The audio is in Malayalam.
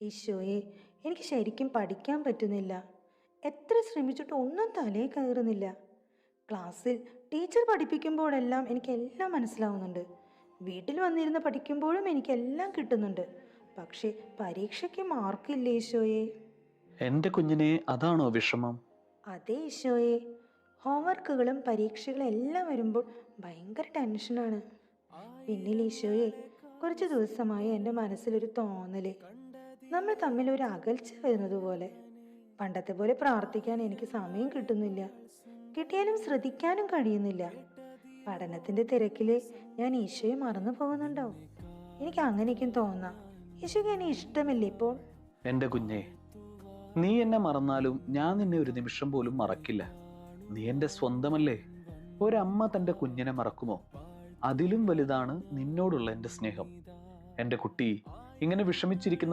ഈശോയെ, എനിക്ക് ശരിക്കും പഠിക്കാൻ പറ്റുന്നില്ല. എത്ര ശ്രമിച്ചിട്ടും ഒന്നും തലേ കയറുന്നില്ല. ക്ലാസ്സിൽ ടീച്ചർ പഠിപ്പിക്കുമ്പോഴെല്ലാം എനിക്കെല്ലാം മനസ്സിലാവുന്നുണ്ട്. വീട്ടിൽ വന്നിരുന്ന് പഠിക്കുമ്പോഴും എനിക്കെല്ലാം കിട്ടുന്നുണ്ട്. പക്ഷേ പരീക്ഷയ്ക്ക് മാർക്കില്ല ഈശോയെ. എൻ്റെ കുഞ്ഞിനെ അതാണോ വിഷമം? അതെ ഈശോയെ, ഹോംവർക്കുകളും പരീക്ഷകളും എല്ലാം വരുമ്പോൾ ഭയങ്കര ടെൻഷനാണ്. പിന്നിൽ ഈശോയെ, കുറച്ച് ദിവസമായി എൻ്റെ മനസ്സിലൊരു തോന്നല്, നമ്മൾ തമ്മിൽ ഒരു അകൽച്ച വരുന്നത് പോലെ. പണ്ടത്തെ പോലെ പ്രാർത്ഥിക്കാൻ എനിക്ക് സമയം കിട്ടുന്നില്ല. കിട്ടിയാലും ശ്രദ്ധിക്കാനും കഴിയുന്നില്ല. പഠനത്തിന്റെ തിരക്കില് ഞാൻ ഈശോയെ മറന്നു പോകുന്നുണ്ടോ? എനിക്ക് അങ്ങനെയൊക്കെ തോന്നാം. ഈശോയ്ക്ക് എന്നെ ഇഷ്ടമില്ല ഇപ്പോൾ. എൻ്റെ കുഞ്ഞെ, നീ എന്നെ മറന്നാലും ഞാൻ നിന്നെ ഒരു നിമിഷം പോലും മറക്കില്ല. നീ എൻ്റെ സ്വന്തമല്ലേ. ഒരമ്മ തൻ്റെ കുഞ്ഞിനെ മറക്കുമോ? അതിലും വലുതാണ് നിന്നോടുള്ള എൻ്റെ സ്നേഹം. എൻ്റെ കുട്ടി, ഇങ്ങനെ വിഷമിച്ചിരിക്കുന്ന